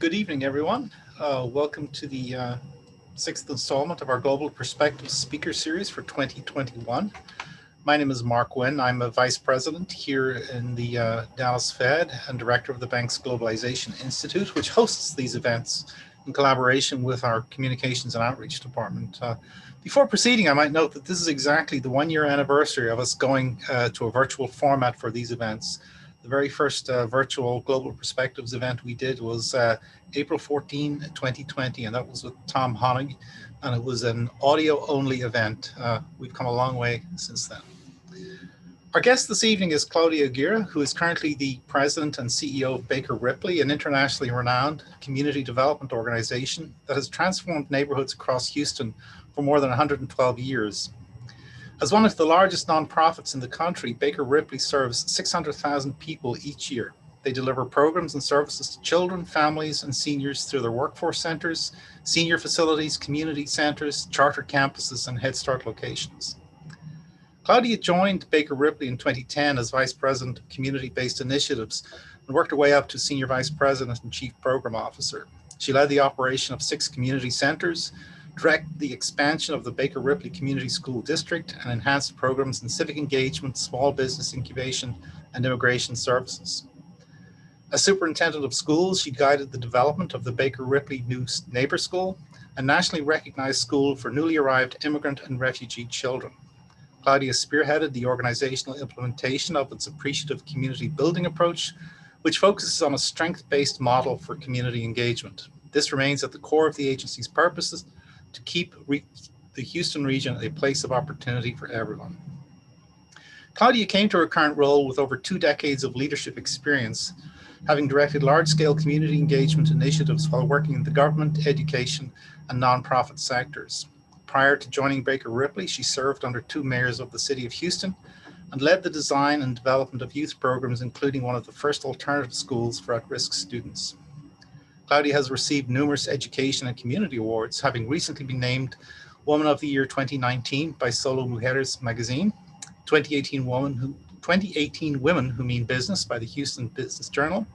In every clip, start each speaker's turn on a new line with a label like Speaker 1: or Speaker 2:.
Speaker 1: Good evening, everyone. Welcome to the sixth installment of our Global Perspectives Speaker Series for 2021. My name is Mark Wynn. I'm a Vice President here in the Dallas Fed and Director of the bank's Globalization Institute, which hosts these events in collaboration with our Communications and Outreach Department. Before proceeding, I might note that this is exactly the one-year anniversary of us going to a virtual format for these events. The very first virtual Global Perspectives event we did was April 14, 2020, and that was with Tom Honig, and it was an audio-only event. We've come a long way since then. Our guest this evening is Claudia Aguirre, who is currently the President and CEO of Baker Ripley, an internationally renowned community development organization that has transformed neighborhoods across Houston for more than 112 years. As one of the largest nonprofits in the country, Baker Ripley serves 600,000 people each year. They deliver programs and services to children, families, and seniors through their workforce centers, senior facilities, community centers, charter campuses, and Head Start locations. Claudia joined Baker Ripley in 2010 as Vice President of Community-Based Initiatives and worked her way up to Senior Vice President and Chief Program Officer. She led the operation of 6 community centers, directed the expansion of the Baker Ripley Community School District, and enhanced programs in civic engagement, small business incubation, and immigration services. As superintendent of schools, she guided the development of the Baker Ripley New Neighbor School, a nationally recognized school for newly arrived immigrant and refugee children. Claudia spearheaded the organizational implementation of its appreciative community building approach, which focuses on a strength-based model for community engagement. This remains at the core of the agency's purposes to keep the Houston region a place of opportunity for everyone. Claudia came to her current role with over 2 decades of leadership experience, having directed large-scale community engagement initiatives while working in the government, education, and nonprofit sectors. Prior to joining Baker Ripley, she served under 2 mayors of the city of Houston and led the design and development of youth programs, including one of the first alternative schools for at-risk students. Claudia has received numerous education and community awards, having recently been named Woman of the Year 2019 by Solo Mujeres magazine, 2018 Women Who Mean Business by the Houston Business Journal,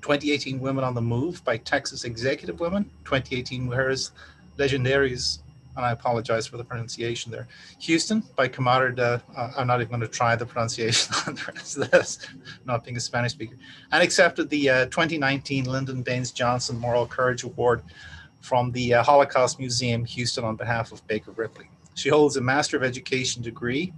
Speaker 1: 2018 Women on the Move by Texas Executive Women, 2018 Mujeres Legendarias, and I apologize for the pronunciation there, Houston by Comadre I'm not even going to try the pronunciation on the rest of this, not being a Spanish speaker, and accepted the 2019 Lyndon Baines Johnson Moral Courage Award from the Holocaust Museum, Houston, on behalf of Baker Ripley. She holds a Master of Education degree,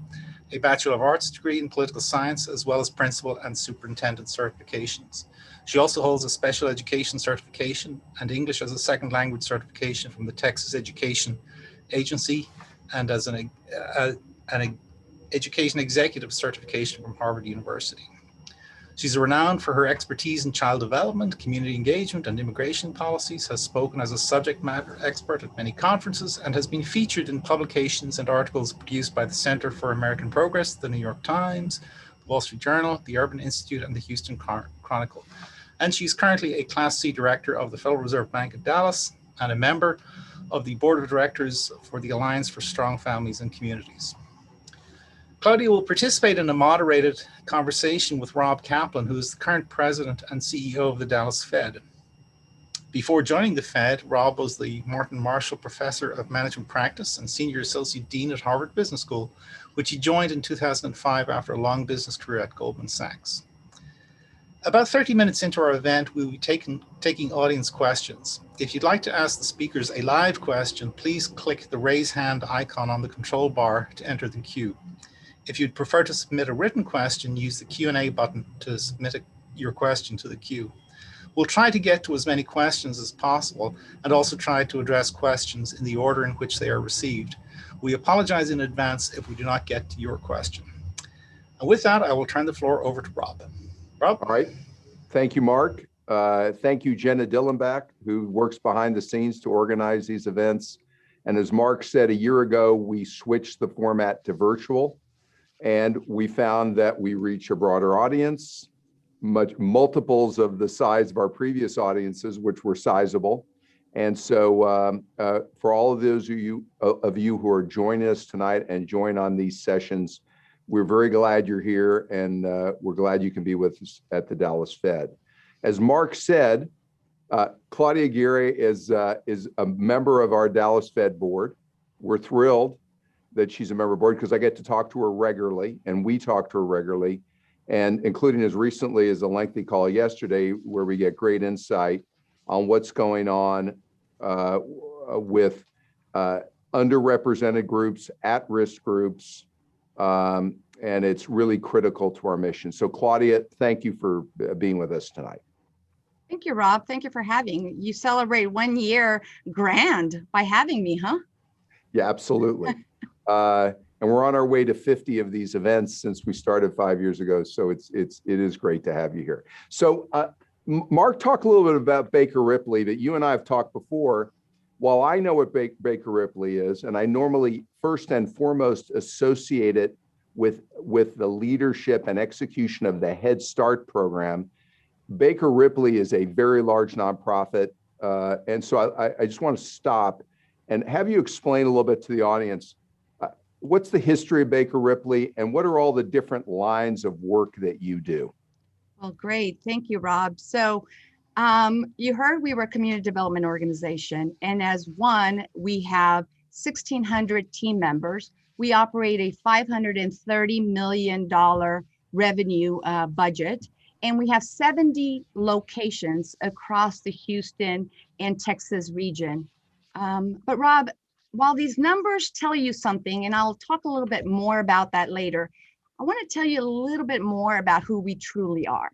Speaker 1: a Bachelor of Arts degree in Political Science, as well as Principal and Superintendent certifications. She also holds a Special Education certification and English as a Second Language certification from the Texas Education Agency, and as an Education Executive certification from Harvard University. She's renowned for her expertise in child development, community engagement, and immigration policies, has spoken as a subject matter expert at many conferences, and has been featured in publications and articles produced by the Center for American Progress, the New York Times, the Wall Street Journal, the Urban Institute, and the Houston Chronicle. And she's currently a Class C director of the Federal Reserve Bank of Dallas and a member of the Board of Directors for the Alliance for Strong Families and Communities. Claudia will participate in a moderated conversation with Rob Kaplan, who is the current president and CEO of the Dallas Fed. Before joining the Fed, Rob was the Martin Marshall Professor of Management Practice and Senior Associate Dean at Harvard Business School, which he joined in 2005 after a long business career at Goldman Sachs. About 30 minutes into our event, we will be taking audience questions. If you'd like to ask the speakers a live question, please click the raise hand icon on the control bar to enter the queue. If you'd prefer to submit a written question, use the Q&A button to submit your question to the queue. We'll try to get to as many questions as possible and also try to address questions in the order in which they are received. We apologize in advance if we do not get to your question. And with that, I will turn the floor over to Rob. Rob?
Speaker 2: All right. Thank you, Mark. Thank you, Jenna Dillenbach, who works behind the scenes to organize these events. And as Mark said, a year ago, we switched the format to virtual, and we found that we reach a broader audience, multiples of the size of our previous audiences, which were sizable. And so for all of those of you who are joining us tonight and join on these sessions, we're very glad you're here, and we're glad you can be with us at the Dallas Fed. As Mark said, Claudia Aguirre is a member of our Dallas Fed board. We're thrilled that she's a member of the board because I get to talk to her regularly, and we talk to her regularly, and including as recently as a lengthy call yesterday where we get great insight on what's going on with underrepresented groups, at-risk groups, and it's really critical to our mission. So Claudia, thank you for being with us tonight.
Speaker 3: Thank you, Rob. Thank you for having. You celebrate 1 year grand by having me, huh?
Speaker 2: Yeah, absolutely. And we're on our way to 50 of these events since we started 5 years ago. So it is great to have you here. So Mark, talk a little bit about Baker Ripley that you and I have talked before. While I know what Baker Ripley is, and I normally first and foremost associate it with the leadership and execution of the Head Start program, Baker Ripley is a very large nonprofit. And so I just want to stop and have you explain a little bit to the audience, what's the history of Baker Ripley and what are all the different lines of work that you do?
Speaker 3: Well, great. Thank you, Rob. So you heard we were a community development organization. And as one, we have 1,600 team members. We operate a $530 million revenue budget. And we have 70 locations across the Houston and Texas region. But Rob, while these numbers tell you something, and I'll talk a little bit more about that later, I want to tell you a little bit more about who we truly are.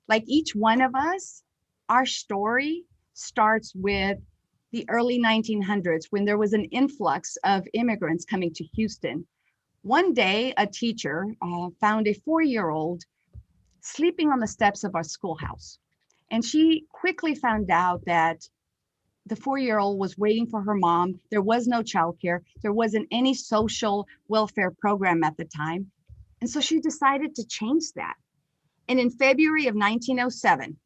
Speaker 3: Like each one of us, our story starts with the early 1900s when there was an influx of immigrants coming to Houston. One day, a teacher found a 4-year-old sleeping on the steps of our schoolhouse. And she quickly found out that the 4-year-old was waiting for her mom. There was no childcare. There wasn't any social welfare program at the time. And so she decided to change that. And in February of 1907,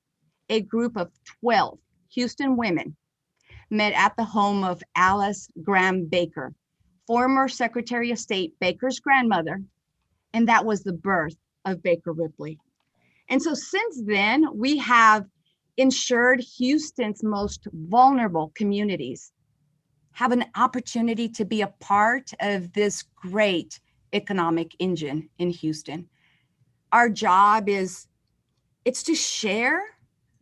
Speaker 3: a group of 12 Houston women met at the home of Alice Graham Baker, former Secretary of State Baker's grandmother. And that was the birth of Baker Ripley. And so since then, we have ensured Houston's most vulnerable communities have an opportunity to be a part of this great economic engine in Houston. Our job it's to share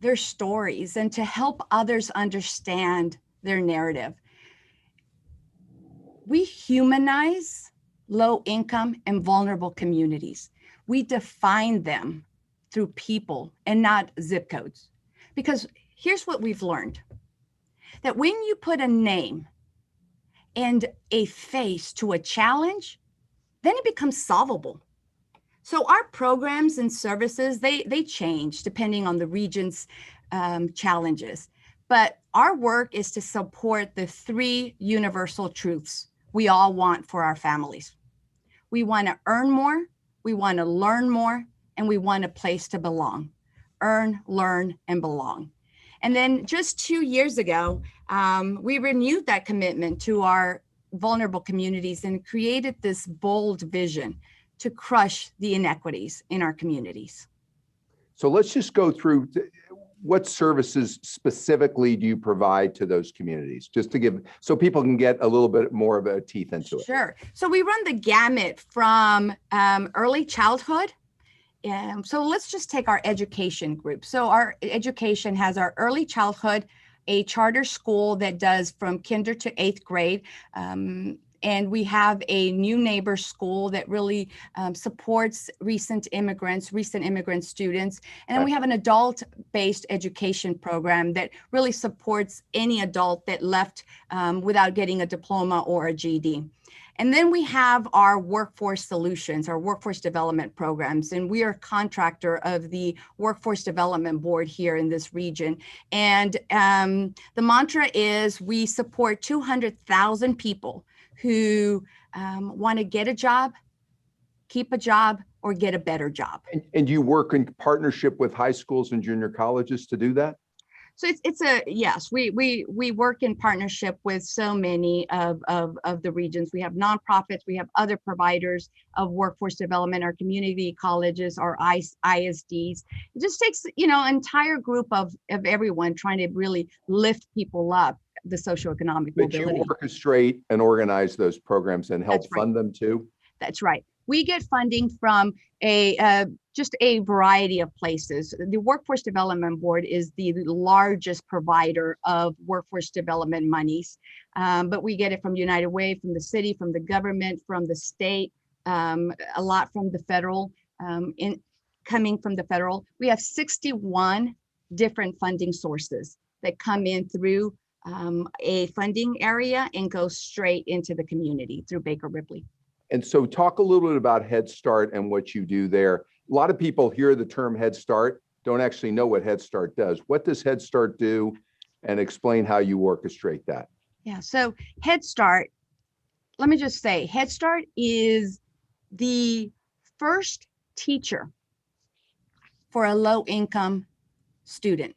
Speaker 3: their stories and to help others understand their narrative. We humanize low income and vulnerable communities. We define them through people and not zip codes. Because here's what we've learned, that when you put a name and a face to a challenge, then it becomes solvable. So our programs and services, they change depending on the region's challenges. But our work is to support the 3 universal truths we all want for our families. We want to earn more, we want to learn more, and we want a place to belong. Earn, learn, and belong. And then just 2 years ago, we renewed that commitment to our vulnerable communities and created this bold vision to crush the inequities in our communities.
Speaker 2: So let's just go through what services specifically do you provide to those communities, just to give, so people can get a little bit more of a teeth into it.
Speaker 3: Sure. So we run the gamut from early childhood. So let's just take our education group. So our education has our early childhood, a charter school that does from kinder to 8th grade. And we have a new neighbor school that really supports recent immigrant students. And then we have an adult-based education program that really supports any adult that left without getting a diploma or a GED. And then we have our workforce solutions, our workforce development programs, and we are a contractor of the Workforce Development Board here in this region. And the mantra is we support 200,000 people who want to get a job, keep a job, or get a better job.
Speaker 2: And you work in partnership with high schools and junior colleges to do that?
Speaker 3: So yes, we work in partnership with so many of the regions. We have nonprofits, we have other providers of workforce development, our community colleges, our ISDs. It just takes, an entire group of everyone trying to really lift people up, the socioeconomic
Speaker 2: But you
Speaker 3: mobility.
Speaker 2: orchestrate and organize those programs and help
Speaker 3: That's right.
Speaker 2: fund them too?
Speaker 3: That's right. We get funding from just a variety of places. The Workforce Development Board is the largest provider of workforce development monies, but we get it from United Way, from the city, from the government, from the state, a lot from the federal, coming from the federal. We have 61 different funding sources that come in through a funding area and go straight into the community through Baker Ripley.
Speaker 2: And so talk a little bit about Head Start and what you do there. A lot of people hear the term Head Start, don't actually know what Head Start does. What does Head Start do? And explain how you orchestrate that.
Speaker 3: Yeah, so Head Start, let me just say, Head Start is the first teacher for a low-income student.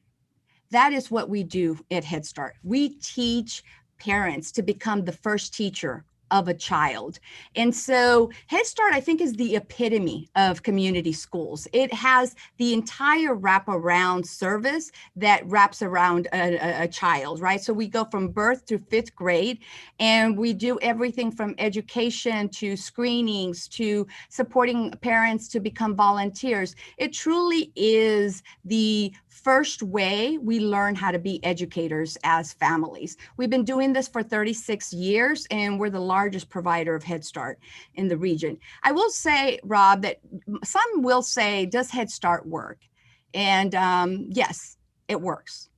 Speaker 3: That is what we do at Head Start. We teach parents to become the first teacher of a child. And so Head Start, I think, is the epitome of community schools. It has the entire wraparound service that wraps around a child, right? So we go from birth to 5th grade, and we do everything from education to screenings to supporting parents to become volunteers. It truly is the first way we learn how to be educators as families. We've been doing this for 36 years, and we're the largest provider of Head Start in the region. I will say, Rob, that some will say, does Head Start work? And yes, it works.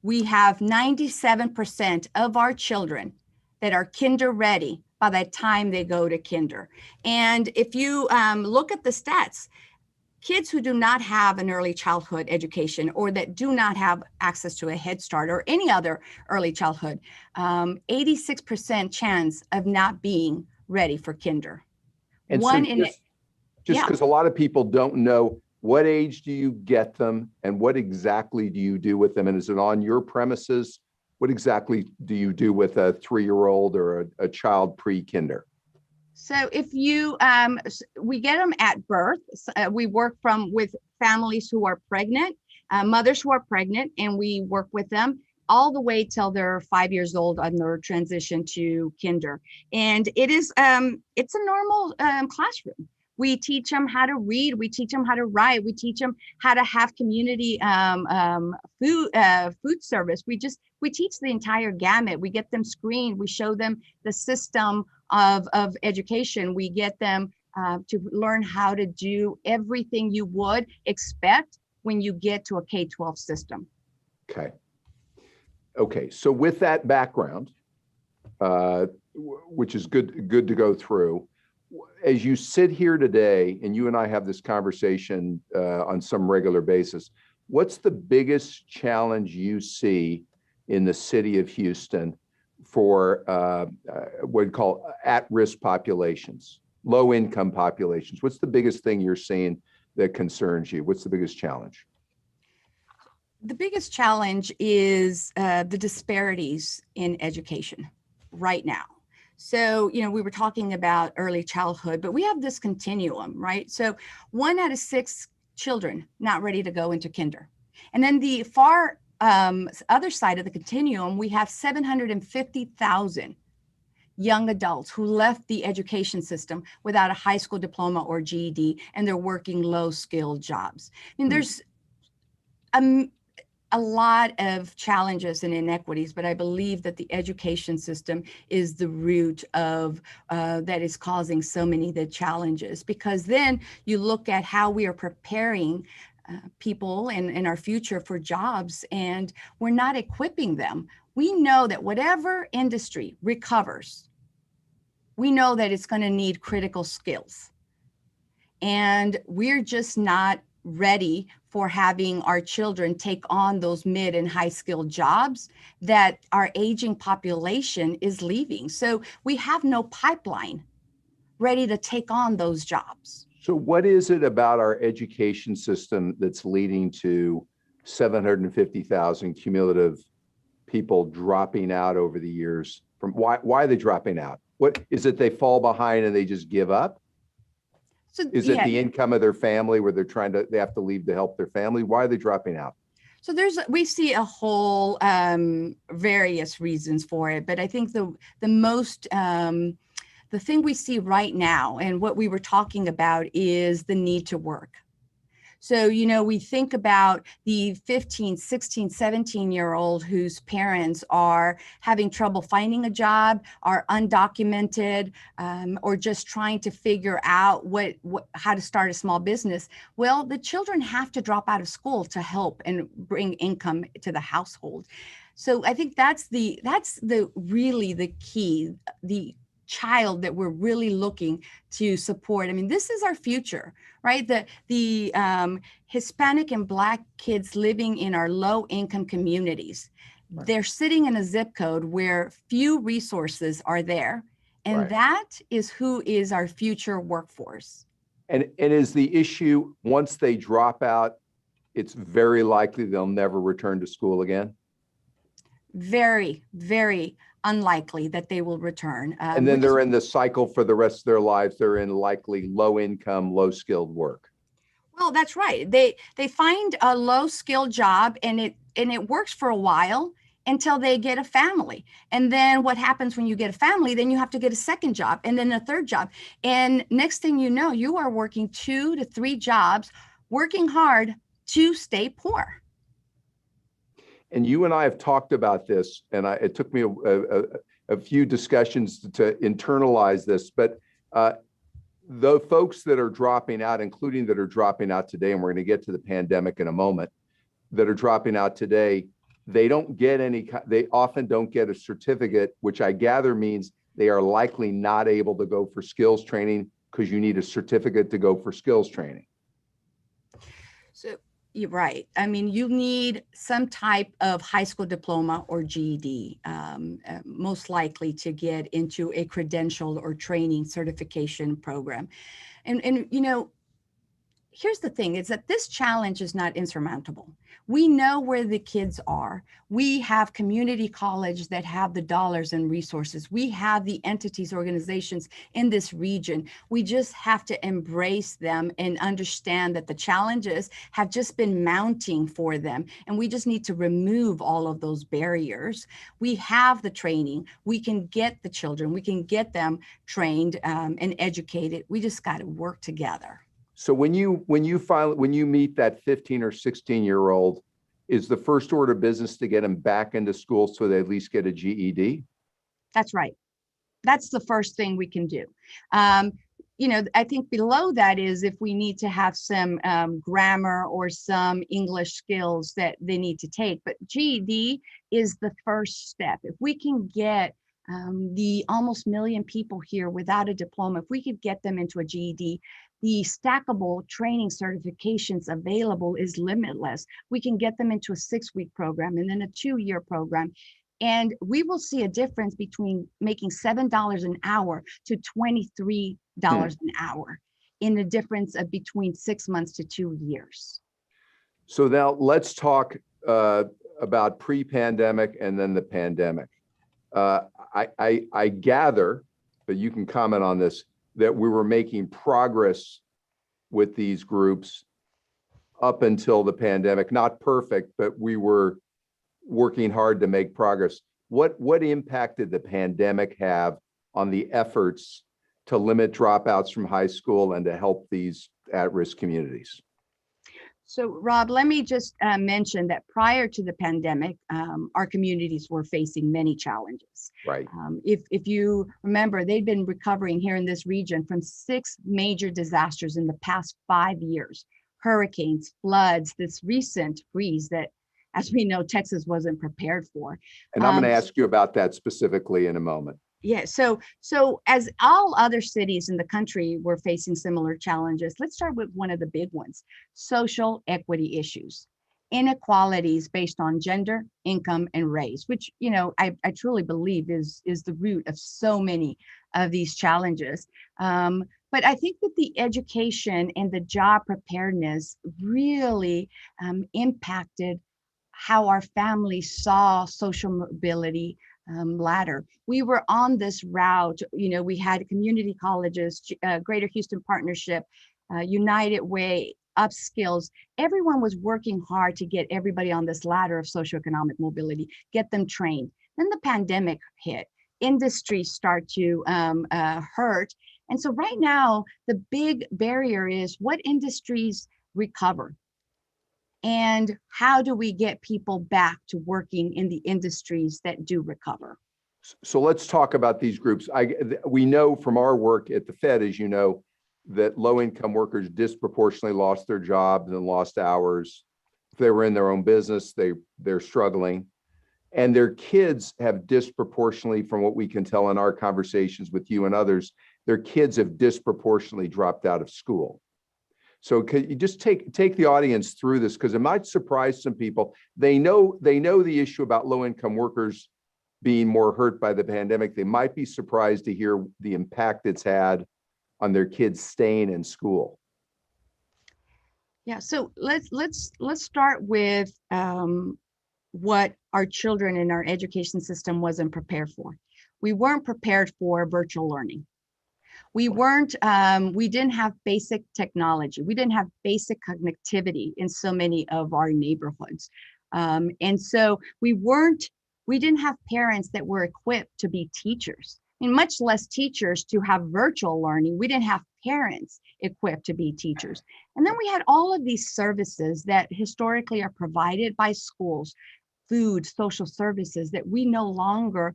Speaker 3: We have 97% of our children that are kinder ready by the time they go to kinder. And if you look at the stats, kids who do not have an early childhood education or that do not have access to a Head Start or any other early childhood, 86% chance of not being ready for kinder.
Speaker 2: And
Speaker 3: One
Speaker 2: so
Speaker 3: in
Speaker 2: just because a lot of people don't know, what age do you get them and what exactly do you do with them? And is it on your premises? What exactly do you do with a 3-year-old or a child pre-kinder?
Speaker 3: So if you, we get them at birth. We work with families who are pregnant, mothers who are pregnant, and we work with them all the way till they're 5 years old on their transition to kinder. And it's a normal classroom. We teach them how to read. We teach them how to write. We teach them how to have community food service. We teach the entire gamut. We get them screened. We show them the system of education. We get them to learn how to do everything you would expect when you get to a K-12 system.
Speaker 2: Okay. So with that background, which is good to go through, as you sit here today, and you and I have this conversation on some regular basis, what's the biggest challenge you see in the city of Houston for what we call at-risk populations, low-income populations? What's the biggest thing you're seeing that concerns you? What's the biggest challenge?
Speaker 3: The biggest challenge is the disparities in education right now. So, we were talking about early childhood, but we have this continuum, right? So 1 out of 6 children not ready to go into kinder. And then the far other side of the continuum, we have 750,000 young adults who left the education system without a high school diploma or GED, and they're working low-skilled jobs. I mean, there's a lot of challenges and inequities, but I believe that the education system is the root of that is causing so many of the challenges, because then you look at how we are preparing people in our future for jobs, and we're not equipping them. We know that whatever industry recovers, we know that it's going to need critical skills, and we're just not ready for having our children take on those mid and high skilled jobs that our aging population is leaving. So we have no pipeline ready to take on those jobs.
Speaker 2: So what is it about our education system that's leading to 750,000 cumulative people dropping out over the years. From why are they dropping out? What is it? They fall behind and they just give up?
Speaker 3: So,
Speaker 2: Is it the income of their family where they have to leave to help their family? Why are they dropping out?
Speaker 3: So we see a whole various reasons for it, but I think the most the thing we see right now and what we were talking about is the need to work. So, we think about the 15, 16, 17-year-old whose parents are having trouble finding a job, are undocumented, or just trying to figure out how to start a small business. Well, the children have to drop out of school to help and bring income to the household. So I think that's really the key, the child that we're really looking to support. I mean, this is our future, right? The Hispanic and Black kids living in our low income communities, right. They're sitting in a zip code where few resources are there. And right. That is who is our future workforce.
Speaker 2: And is the issue, once they drop out, it's very likely they'll never return to school again?
Speaker 3: Very, very unlikely that they will return.
Speaker 2: And then they're in the cycle for the rest of their lives. They're in likely low income, low skilled work.
Speaker 3: Well, that's right. They find a low skilled job and it works for a while until they get a family. And then what happens when you get a family, then you have to get a second job and then a third job. And next thing you know, you are working 2 to 3 jobs, working hard to stay poor.
Speaker 2: And you and I have talked about this, and it took me a few discussions to internalize this, but the folks that are dropping out, including that are dropping out today, and we're going to get to the pandemic in a moment, that are dropping out today, they often don't get a certificate, which I gather means they are likely not able to go for skills training because you need a certificate to go for skills training.
Speaker 3: So you're right. I mean, you need some type of high school diploma or GED, most likely to get into a credential or training certification program. And here's the thing, is that this challenge is not insurmountable. We know where the kids are. We have community college that have the dollars and resources. We have the entities, organizations in this region. We just have to embrace them and understand that the challenges have just been mounting for them. And we just need to remove all of those barriers. We have the training. We can get the children. We can get them trained and educated. We just got to work together.
Speaker 2: So when you meet that 15 or 16-year-old, is the first order of business to get them back into school so they at least get a GED?
Speaker 3: That's right. That's the first thing we can do. I think below that is if we need to have some grammar or some English skills that they need to take. But GED is the first step. If we can get the almost 1 million people here without a diploma, if we could get them into a GED, the stackable training certifications available is limitless. We can get them into a 6-week program and then a 2-year program. And we will see a difference between making $7 an hour to $23 an hour in the difference of between 6 months to 2 years.
Speaker 2: So now let's talk about pre-pandemic and then the pandemic. I gather, but you can comment on this, that we were making progress with these groups up until the pandemic. Not perfect, but we were working hard to make progress. What impact did the pandemic have on the efforts to limit dropouts from high school and to help these at-risk communities?
Speaker 3: So, Rob, let me just mention that prior to the pandemic, our communities were facing many challenges.
Speaker 2: Right.
Speaker 3: If you remember, they'd been recovering here in this region from 6 major disasters in the past 5 years: hurricanes, floods, this recent freeze that, as we know, Texas wasn't prepared for.
Speaker 2: And I'm going to ask you about that specifically in a moment.
Speaker 3: Yeah, so as all other cities in the country were facing similar challenges, let's start with one of the big ones: social equity issues, inequalities based on gender, income, and race, which, I truly believe is the root of so many of these challenges. But I think that the education and the job preparedness really impacted how our families saw social mobility ladder. We were on this route. We had community colleges, Greater Houston Partnership, United Way, Upskills. Everyone was working hard to get everybody on this ladder of socioeconomic mobility, get them trained. Then the pandemic hit. Industries start to hurt. And so right now, the big barrier is what industries recover? And how do we get people back to working in the industries that do recover?
Speaker 2: So let's talk about these groups. We know from our work at the Fed, as you know, that low-income workers disproportionately lost their jobs and lost hours. If they were in their own business, they're struggling. And their kids have disproportionately, from what we can tell in our conversations with you and others, their kids have disproportionately dropped out of school. So could you just take the audience through this, because it might surprise some people. They know the issue about low-income workers being more hurt by the pandemic. They might be surprised to hear the impact it's had on their kids staying in school.
Speaker 3: Yeah, so let's start with what our children in our education system wasn't prepared for. We weren't prepared for virtual learning. We didn't have basic technology. We didn't have basic connectivity in so many of our neighborhoods. And so we didn't have parents that were equipped to be teachers. I mean, much less teachers to have virtual learning. We didn't have parents equipped to be teachers. And then we had all of these services that historically are provided by schools, food, social services that we no longer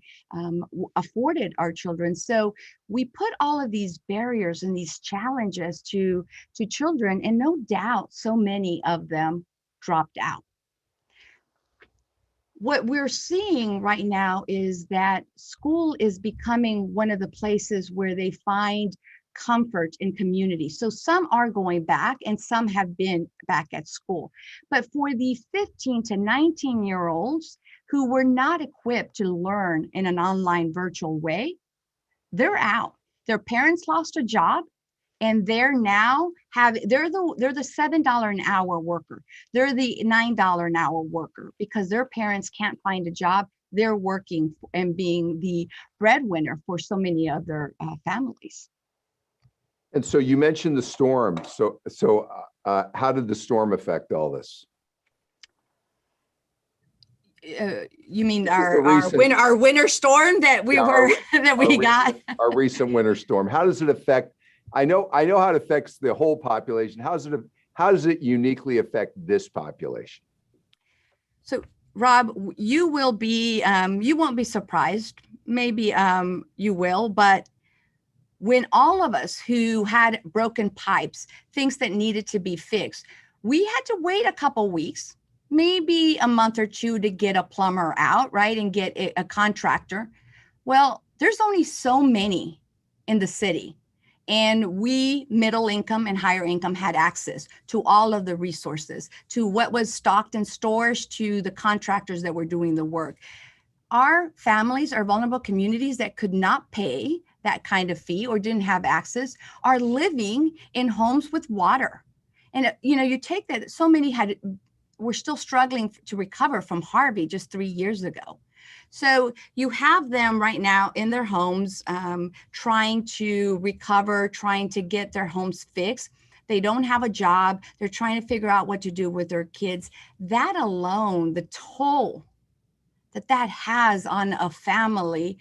Speaker 3: afforded our children. So we put all of these barriers and these challenges to children, and no doubt so many of them dropped out. What we're seeing right now is that school is becoming one of the places where they find comfort in community. So some are going back and some have been back at school. But for the 15 to 19-year-olds who were not equipped to learn in an online virtual way, they're out. Their parents lost a job and they're now they're the $7 an hour worker. They're the $9 an hour worker because their parents can't find a job. They're working and being the breadwinner for so many of their families.
Speaker 2: And so you mentioned the storm. So how did the storm affect all this?
Speaker 3: You mean our winter storm that we got?
Speaker 2: Our recent winter storm. How does it affect? I know how it affects the whole population. How does it uniquely affect this population?
Speaker 3: So, Rob, you won't be surprised. Maybe you will, but when all of us who had broken pipes, things that needed to be fixed, we had to wait a couple weeks, maybe a month or two to get a plumber out, right? And get a contractor. Well, there's only so many in the city. And we, middle income and higher income, had access to all of the resources, to what was stocked in stores, to the contractors that were doing the work. Our families, our vulnerable communities that could not pay that kind of fee or didn't have access are living in homes with water. And, you take that, so many were still struggling to recover from Harvey just 3 years ago. So you have them right now in their homes, trying to recover, trying to get their homes fixed. They don't have a job. They're trying to figure out what to do with their kids. That alone, the toll that has on a family,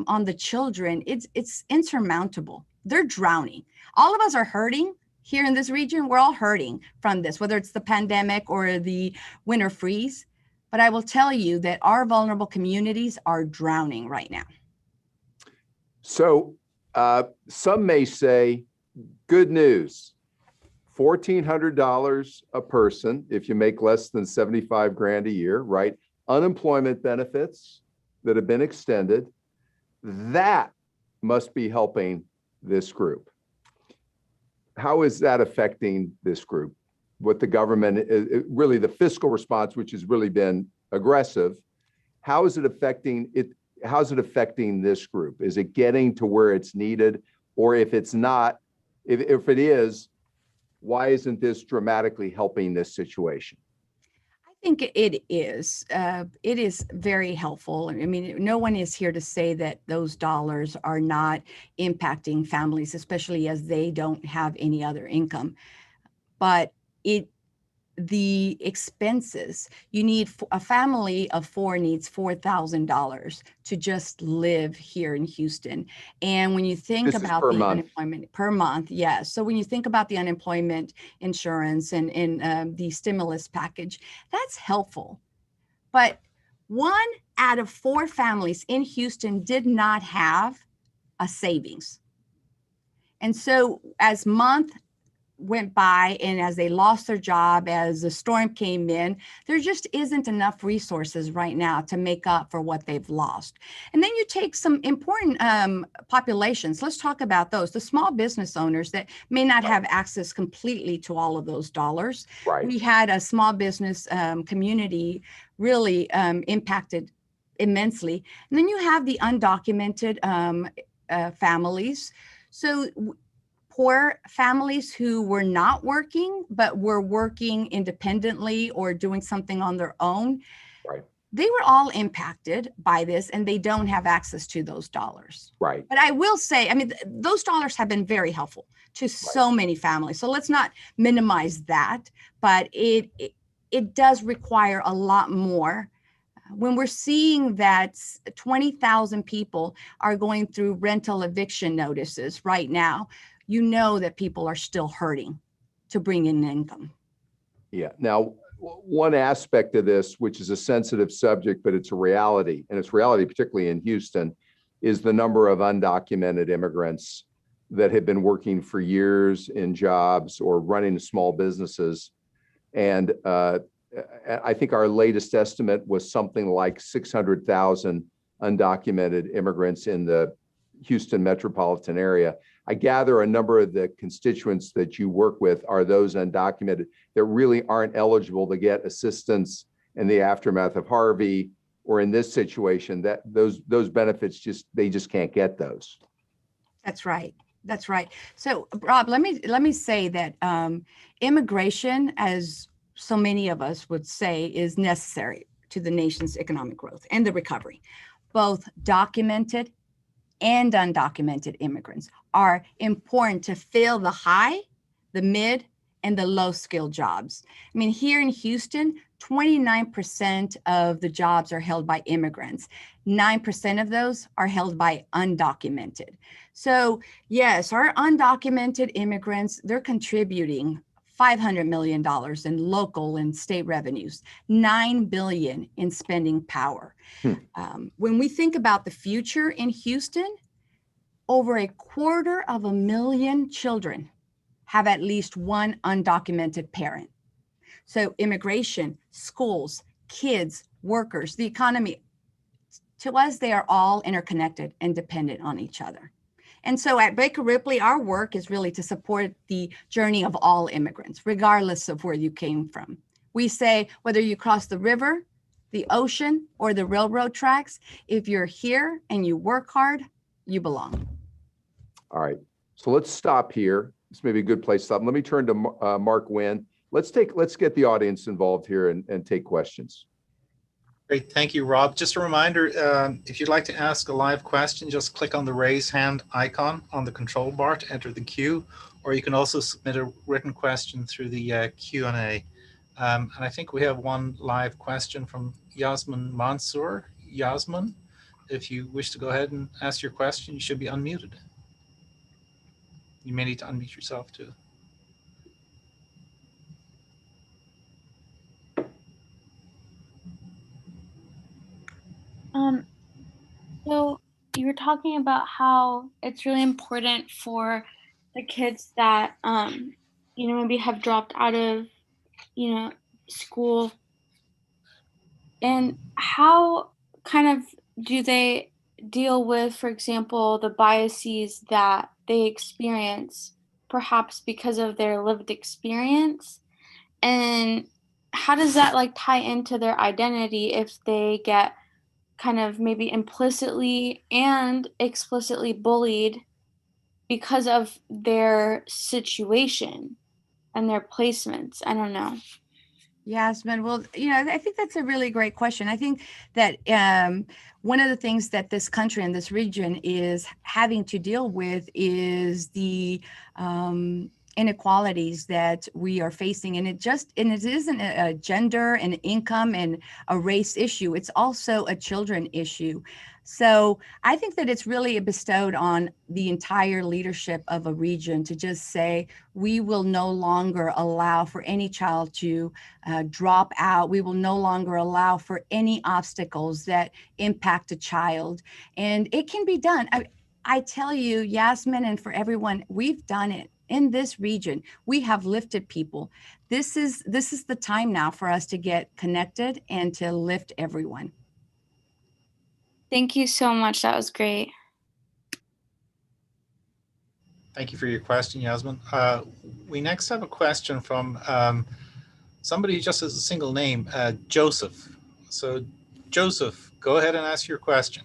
Speaker 3: on the children, it's insurmountable. They're drowning. All of us are hurting here in this region. We're all hurting from this, whether it's the pandemic or the winter freeze. But I will tell you that our vulnerable communities are drowning right now.
Speaker 2: So some may say, good news, $1,400 a person if you make less than 75 grand a year, right? Unemployment benefits that have been extended, that must be helping this group. How is that affecting this group? What the government, really the fiscal response, which has really been aggressive, how is it affecting it? How's it affecting this group? Is it getting to where it's needed? Or if it's not, If it is, why isn't this dramatically helping this situation?
Speaker 3: I think it is. It is very helpful. I mean, no one is here to say that those dollars are not impacting families, especially as they don't have any other income. But the expenses, you need a family of four needs $4,000 to just live here in Houston. And when you think
Speaker 2: This is
Speaker 3: about
Speaker 2: per
Speaker 3: the
Speaker 2: month.
Speaker 3: unemployment per month, yes. So when you think about the unemployment insurance and the stimulus package, that's helpful. But 1 out of 4 families in Houston did not have a savings. And so as month went by and as they lost their job, as the storm came in, there just isn't enough resources right now to make up for what they've lost. And then you take some important populations. Let's talk about those, the small business owners that may not have access completely to all of those dollars.
Speaker 2: Right.
Speaker 3: We had a small business community really impacted immensely. And then you have the undocumented families. So poor families who were not working, but were working independently or doing something on their own.
Speaker 2: Right.
Speaker 3: They were all impacted by this and they don't have access to those dollars.
Speaker 2: Right.
Speaker 3: But I will say, I mean, those dollars have been very helpful to so many families. So let's not minimize that, but it does require a lot more. When we're seeing that 20,000 people are going through rental eviction notices right now, you know that people are still hurting to bring in income.
Speaker 2: Yeah. Now, one aspect of this, which is a sensitive subject, but it's a reality, and it's reality particularly in Houston, is the number of undocumented immigrants that have been working for years in jobs or running small businesses. And I think our latest estimate was something like 600,000 undocumented immigrants in the Houston metropolitan area. I gather a number of the constituents that you work with are those undocumented that really aren't eligible to get assistance in the aftermath of Harvey, or in this situation, that those benefits they just can't get those.
Speaker 3: That's right. That's right. So, Rob, let me say that immigration, as so many of us would say, is necessary to the nation's economic growth and the recovery. Both documented and undocumented immigrants are important to fill the high, the mid, and the low skilled jobs. I mean, here in Houston, 29% of the jobs are held by immigrants. 9% of those are held by undocumented. So yes, our undocumented immigrants, they're contributing $500 million in local and state revenues, $9 billion in spending power. When we think about the future in Houston, over 250,000 children have at least one undocumented parent. So immigration, schools, kids, workers, the economy, to us, they are all interconnected and dependent on each other. And so at Baker Ripley, our work is really to support the journey of all immigrants, regardless of where you came from. We say, whether you cross the river, the ocean, or the railroad tracks, if you're here and you work hard, you belong.
Speaker 2: All right. So let's stop here. This may be a good place to stop. Let me turn to Mark Wynn. Let's get the audience involved here and take questions.
Speaker 1: Great. Thank you, Rob. Just a reminder, if you'd like to ask a live question, just click on the raise hand icon on the control bar to enter the queue, or you can also submit a written question through the Q&A. And I think we have one live question from Yasmin Mansour. Yasmin, if you wish to go ahead and ask your question, you should be unmuted. You may need to unmute yourself too.
Speaker 4: So you were talking about how it's really important for the kids that, maybe have dropped out of, school. And how kind of do they deal with, for example, the biases that they experience, perhaps because of their lived experience? And how does that tie into their identity if they get kind of maybe implicitly and explicitly bullied because of their situation and their placements? I don't know.
Speaker 3: Yasmin, well, I think that's a really great question. I think that one of the things that this country and this region is having to deal with is the inequalities that we are facing. And it isn't a gender and income and a race issue. It's also a children issue. So I think that it's really bestowed on the entire leadership of a region to just say, we will no longer allow for any child to drop out. We will no longer allow for any obstacles that impact a child. And it can be done. I tell you, Yasmin, and for everyone, we've done it. In this region, we have lifted people. This is the time now for us to get connected and to lift everyone.
Speaker 4: Thank you so much. That was great.
Speaker 1: Thank you for your question, Yasmin. We next have a question from somebody who just has a single name, Joseph. So Joseph, go ahead and ask your question.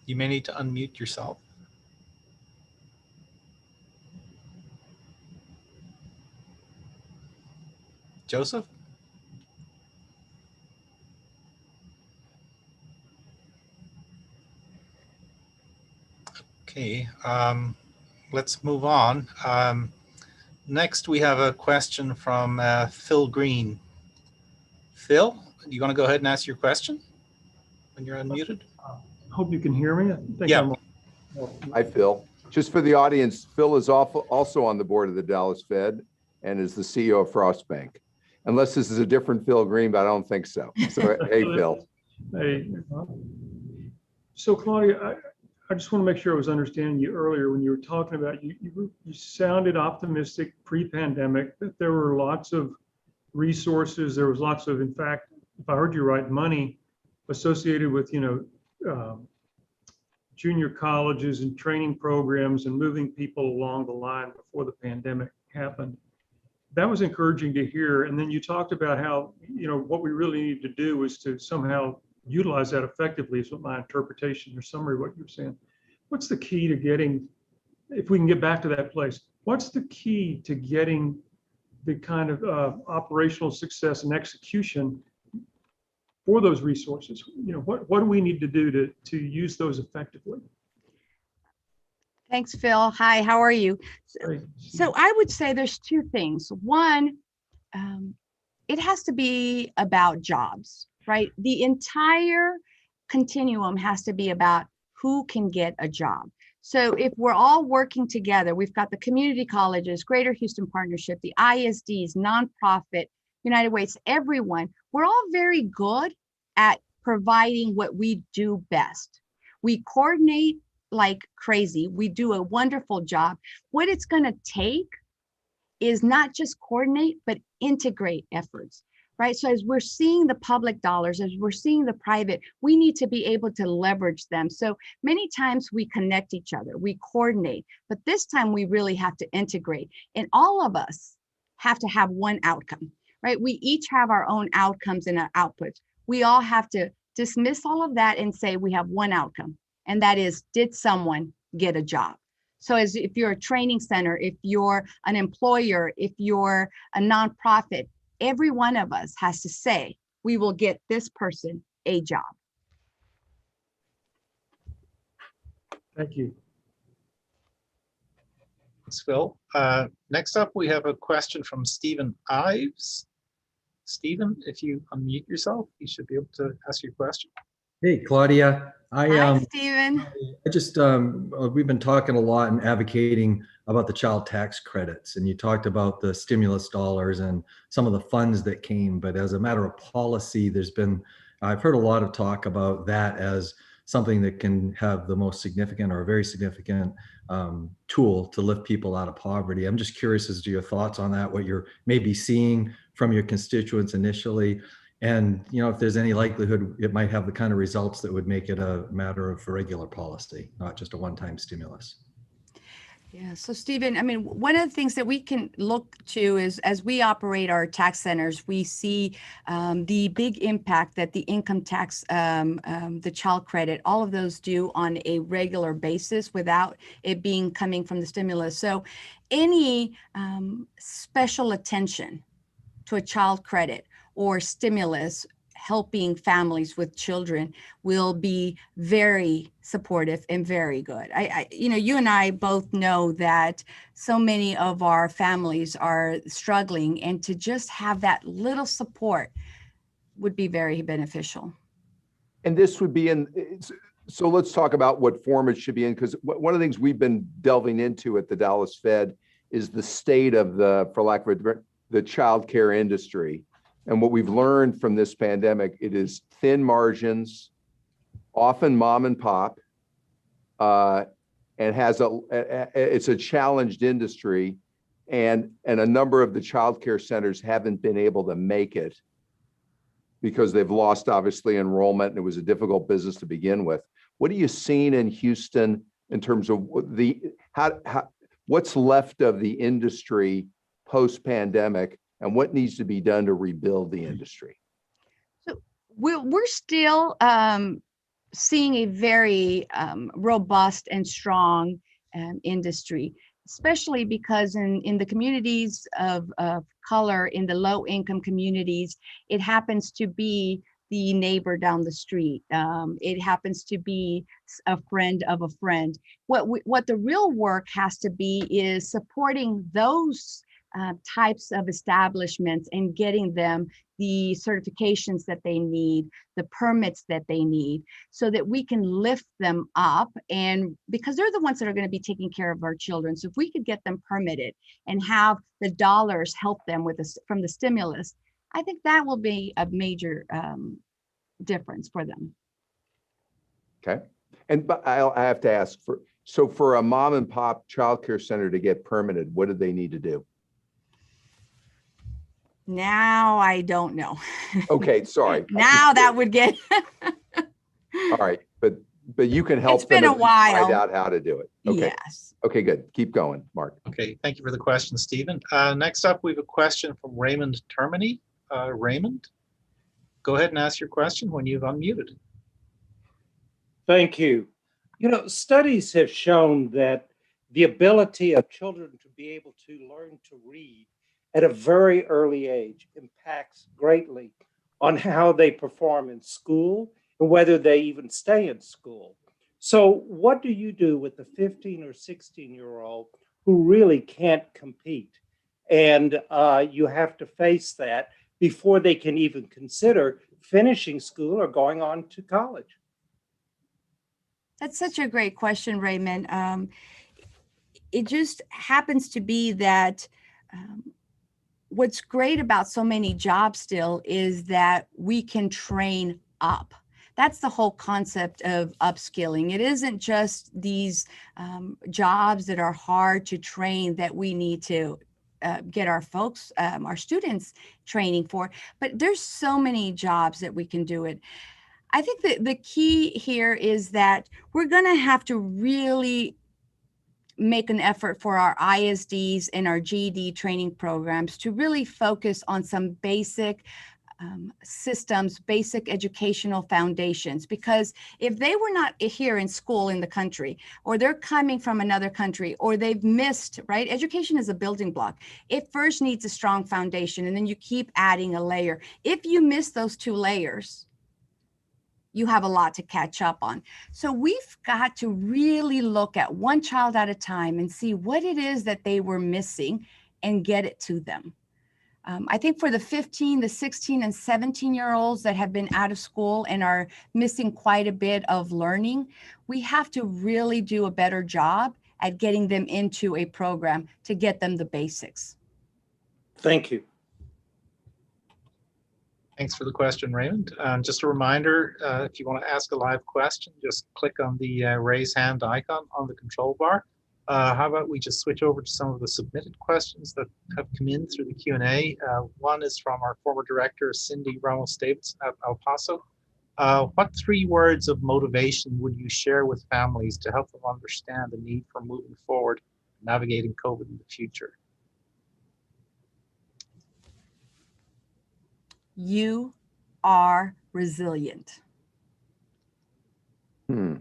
Speaker 1: You may need to unmute yourself. Joseph? Okay, let's move on. Next, we have a question from Phil Green. Phil, you want to go ahead and ask your question when you're unmuted?
Speaker 5: Hope you can hear me. I think
Speaker 1: Yeah.
Speaker 2: Hi, Phil. Just for the audience, Phil is also on the board of the Dallas Fed and is the CEO of Frost Bank. Unless this is a different Phil Green, but I don't think so. So, hey, Phil.
Speaker 5: Hey. So, Claudia, I just want to make sure I was understanding you earlier when you were talking about, you sounded optimistic pre-pandemic, that there were lots of resources. There was lots of, in fact, if I heard you right, money associated with, junior colleges and training programs and moving people along the line before the pandemic happened. That was encouraging to hear. And then you talked about how, what we really need to do is to somehow utilize that effectively, is what my interpretation or summary of what you're saying. What's the key to getting, if we can get back to that place, what's the key to getting the kind of operational success and execution for those resources? What do we need to do to use those effectively?
Speaker 3: Thanks, Phil. Hi, how are you? So I would say there's two things. One, it has to be about jobs, right? The entire continuum has to be about who can get a job. So if we're all working together, we've got the community colleges, Greater Houston Partnership, the ISDs, nonprofit, United Ways, everyone, we're all very good at providing what we do best. We coordinate like crazy. We do a wonderful job. What it's going to take is not just coordinate, but integrate efforts, right? So as we're seeing the public dollars, as we're seeing the private, we need to be able to leverage them. So many times we connect each other, we coordinate, but this time we really have to integrate. And all of us have to have one outcome, right? We each have our own outcomes and our outputs. We all have to dismiss all of that and say we have one outcome, and that is, did someone get a job? So as if you're a training center, if you're an employer, if you're a nonprofit, every one of us has to say, we will get this person a job.
Speaker 5: Thank you.
Speaker 1: Thanks, Phil. Next up, we have a question from Stephen Ives. Stephen, if you unmute yourself, you should be able to ask your question.
Speaker 6: Hey, Claudia.
Speaker 3: Hi, Stephen.
Speaker 6: I just, we've been talking a lot and advocating about the child tax credits, and you talked about the stimulus dollars and some of the funds that came, but as a matter of policy, I've heard a lot of talk about that as something that can have the most significant or a very significant tool to lift people out of poverty. I'm just curious as to your thoughts on that, what you're maybe seeing from your constituents initially, and if there's any likelihood it might have the kind of results that would make it a matter of regular policy, not just a one-time stimulus.
Speaker 3: Yeah, so Stephen, I mean, one of the things that we can look to is as we operate our tax centers, we see the big impact that the income tax, the child credit, all of those do on a regular basis without it being coming from the stimulus. So any special attention to a child credit or stimulus helping families with children will be very supportive and very good. You and I both know that so many of our families are struggling, and to just have that little support would be very beneficial.
Speaker 2: And this would be so let's talk about what form it should be in, because one of the things we've been delving into at the Dallas Fed is the state of for lack of the childcare industry. And what we've learned from this pandemic, it is thin margins, often mom and pop, and it's a challenged industry, and a number of the childcare centers haven't been able to make it because they've lost obviously enrollment, and it was a difficult business to begin with. What are you seeing in Houston in terms of what's left of the industry post-pandemic, and what needs to be done to rebuild the industry?
Speaker 3: So we're still seeing a very robust and strong industry, especially because in the communities of color, in the low income communities, it happens to be the neighbor down the street. It happens to be a friend of a friend. What the real work has to be is supporting those types of establishments and getting them the certifications that they need, the permits that they need, so that we can lift them up. And because they're the ones that are going to be taking care of our children. So if we could get them permitted and have the dollars help them with this from the stimulus, I think that will be a major difference for them.
Speaker 2: Okay. But I have to ask, for a mom and pop childcare center to get permitted, what do they need to do?
Speaker 3: Now I don't know.
Speaker 2: Okay, sorry.
Speaker 3: Now that would get.
Speaker 2: All right, but you can help
Speaker 3: It's been
Speaker 2: them
Speaker 3: a while.
Speaker 2: find out how to do it. Okay.
Speaker 3: Yes.
Speaker 2: Okay, good. Keep going, Mark.
Speaker 1: Okay, thank you for the question, Stephen. Next up, we have a question from Raymond Termini. Raymond, go ahead and ask your question when you've unmuted.
Speaker 7: Thank you. You know, studies have shown that the ability of children to be able to learn to read at a very early age impacts greatly on how they perform in school and whether they even stay in school. So what do you do with the 15 or 16-year-old who really can't compete? And you have to face that before they can even consider finishing school or going on to college.
Speaker 3: That's such a great question, Raymond. It just happens to be that what's great about so many jobs still is that we can train up. That's the whole concept of upskilling. It isn't just these jobs that are hard to train that we need to get our folks, our students training for, but there's so many jobs that we can do it. I think that the key here is that we're going to have to really make an effort for our ISDs and our GED training programs to really focus on some basic systems, basic educational foundations, because if they were not here in school in the country, or they're coming from another country, or they've missed, right? Education is a building block. It first needs a strong foundation, and then you keep adding a layer. If you miss those two layers, you have a lot to catch up on. So we've got to really look at one child at a time and see what it is that they were missing and get it to them. I think for the 15, the 16 and 17-year-olds that have been out of school and are missing quite a bit of learning, we have to really do a better job at getting them into a program to get them the basics.
Speaker 7: Thank you.
Speaker 1: Thanks for the question, Raymond. Just a reminder, if you want to ask a live question, just click on the raise hand icon on the control bar. How about we just switch over to some of the submitted questions that have come in through the Q&A. One is from our former director, Cindy Ramos-Davidson at El Paso. What 3 words of motivation would you share with families to help them understand the need for moving forward navigating COVID in the future?
Speaker 3: You are resilient.
Speaker 1: It's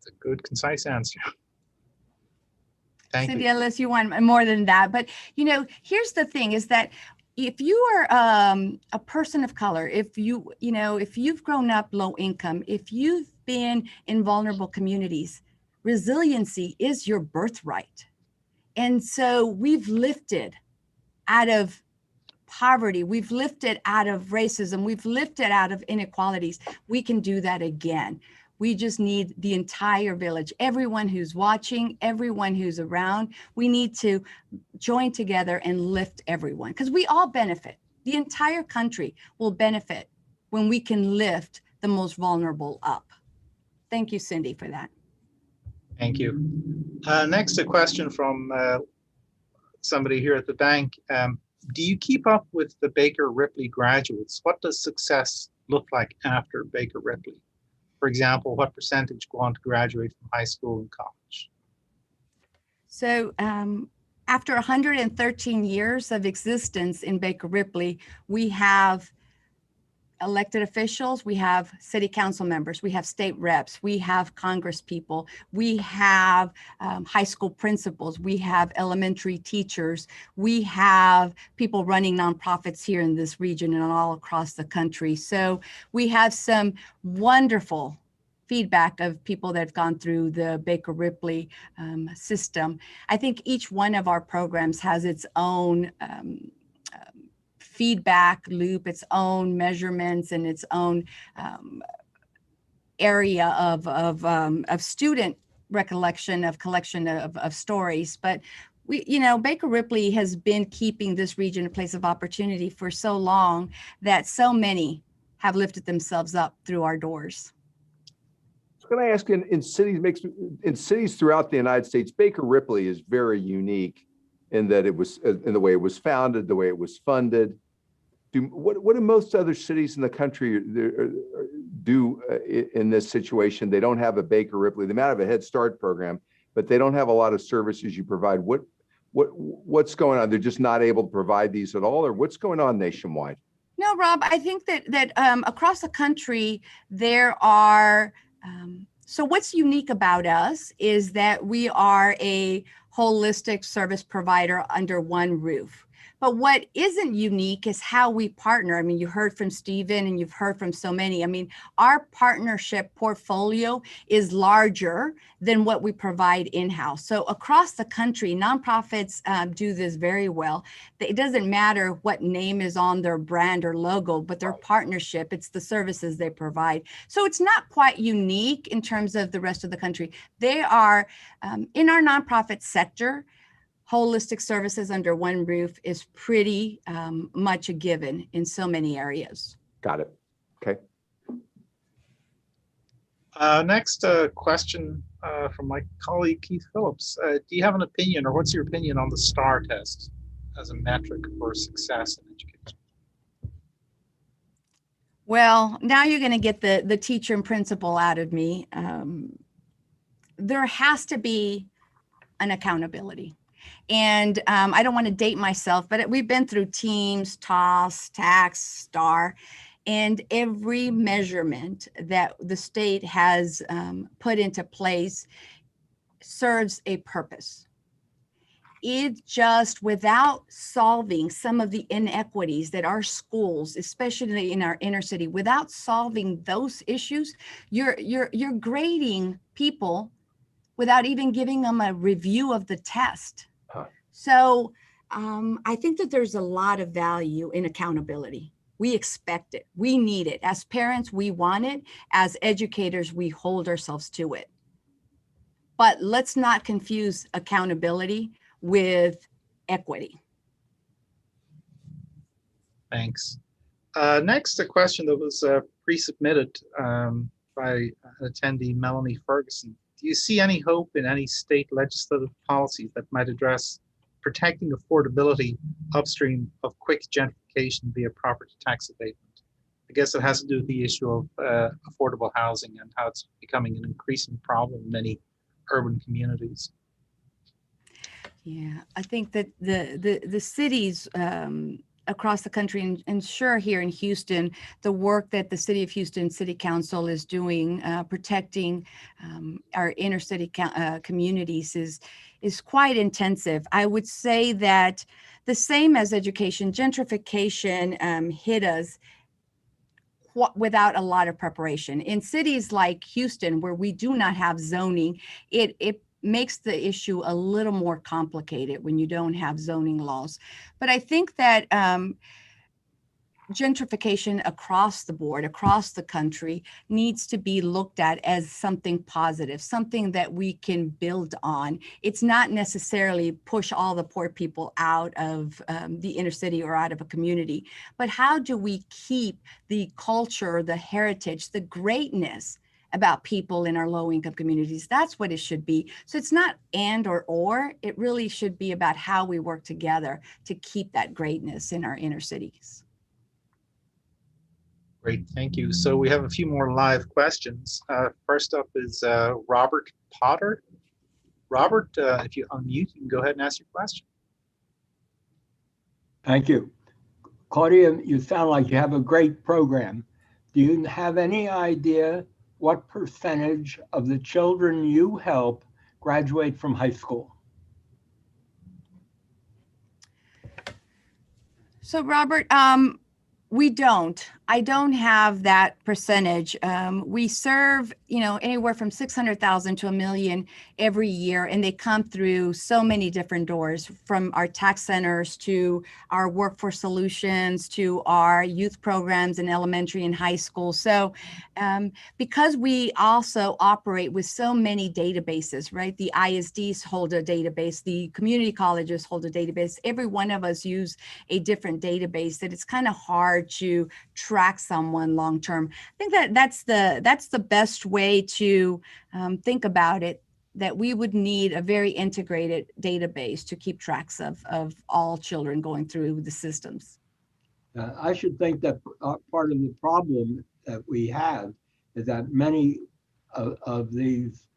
Speaker 1: a good, concise answer. Thank
Speaker 3: Cindy,
Speaker 1: you.
Speaker 3: unless you want more than that. But, you know, here's the thing is that if you are a person of color, if you've grown up low income, if you've been in vulnerable communities, resiliency is your birthright. And so we've lifted out of poverty, we've lifted out of racism, we've lifted out of inequalities. We can do that again. We just need the entire village, everyone who's watching, everyone who's around. We need to join together and lift everyone because we all benefit. The entire country will benefit when we can lift the most vulnerable up. Thank you, Cindy, for that.
Speaker 1: Thank you. Next, a question from somebody here at the bank. Do you keep up with the Baker Ripley graduates? What does success look like after Baker Ripley? For example, what percentage go on to graduate from high school and college?
Speaker 3: So after 113 years of existence in Baker Ripley, we have elected officials, we have city council members, we have state reps, we have Congress people, we have high school principals, we have elementary teachers, we have people running nonprofits here in this region and all across the country. So we have some wonderful feedback of people that have gone through the Baker Ripley system. I think each one of our programs has its own feedback loop, its own measurements, and its own area of student recollection, of collection of stories. But Baker Ripley has been keeping this region a place of opportunity for so long that so many have lifted themselves up through our doors.
Speaker 2: Can I ask, in cities throughout the United States, Baker Ripley is very unique in that it was in the way it was founded, the way it was funded. What do most other cities in the country do in this situation? They don't have a Baker Ripley. They might have a Head Start program, but they don't have a lot of services you provide. What's going on? They're just not able to provide these at all, or what's going on nationwide?
Speaker 3: No, Rob, I think that across the country there are. So what's unique about us is that we are a holistic service provider under one roof. But what isn't unique is how we partner. I mean, you heard from Stephen and you've heard from so many. I mean, our partnership portfolio is larger than what we provide in-house. So across the country, nonprofits do this very well. It doesn't matter what name is on their brand or logo, but their partnership, it's the services they provide. So it's not quite unique in terms of the rest of the country. They are, in our nonprofit sector, holistic services under one roof is pretty much a given in so many areas.
Speaker 2: Got it. Okay.
Speaker 1: Next question from my colleague Keith Phillips. Do you have an opinion, or what's your opinion on the STAR test as a metric for success in education?
Speaker 3: Well, now you're going to get the teacher and principal out of me. There has to be an accountability. And I don't want to date myself, but we've been through TEAMS, TOS, TAX, STAR, and every measurement that the state has put into place serves a purpose. It just, without solving some of the inequities that our schools, especially in our inner city, without solving those issues, you're grading people without even giving them a review of the test. So I think that there's a lot of value in accountability. We expect it. We need it. As parents, we want it. As educators, we hold ourselves to it. But let's not confuse accountability with equity.
Speaker 1: Thanks. Next, a question that was pre-submitted by attendee Melanie Ferguson. Do you see any hope in any state legislative policies that might address protecting affordability upstream of quick gentrification via property tax abatement? I guess it has to do with the issue of affordable housing and how it's becoming an increasing problem in many urban communities.
Speaker 3: Yeah, I think that the cities across the country, and sure here in Houston, the work that the City of Houston City Council is doing, protecting our inner city communities is quite intensive. I would say that the same as education, gentrification hit us without a lot of preparation. In cities like Houston, where we do not have zoning, it makes the issue a little more complicated when you don't have zoning laws. But I think that gentrification across the board, across the country, needs to be looked at as something positive, something that we can build on. It's not necessarily push all the poor people out of the inner city or out of a community, but how do we keep the culture, the heritage, the greatness about people in our low-income communities? That's what it should be. So it's not and or, it really should be about how we work together to keep that greatness in our inner cities.
Speaker 1: Great, thank you. So we have a few more live questions. First up is Robert Potter. Robert, if you unmute, you can go ahead and ask your question.
Speaker 8: Thank you. Claudia, you sound like you have a great program. Do you have any idea what percentage of the children you help graduate from high school?
Speaker 3: So Robert, we don't. I don't have that percentage. We serve, anywhere from 600,000 to 1 million every year, and they come through so many different doors, from our tax centers to our workforce solutions to our youth programs in elementary and high school. So because we also operate with so many databases, right? The ISDs hold a database, the community colleges hold a database. Every one of us use a different database that it's kind of hard to track someone long term. I think that's the best way to think about it, that we would need a very integrated database to keep tracks of all children going through the systems.
Speaker 8: I should think that part of the problem that we have is that many of these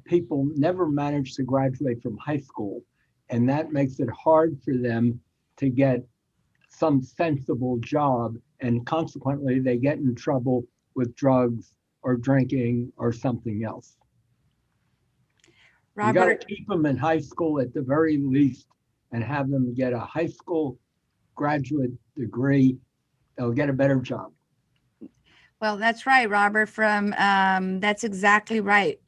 Speaker 8: people never manage to graduate from high school, and that makes it hard for them to get some sensible job, and consequently they get in trouble with drugs or drinking or something else.
Speaker 3: Robert,
Speaker 8: you got to keep them in high school at the very least and have them get a high school graduate degree. They'll get a better job.
Speaker 3: Well, that's right, Robert. That's exactly right.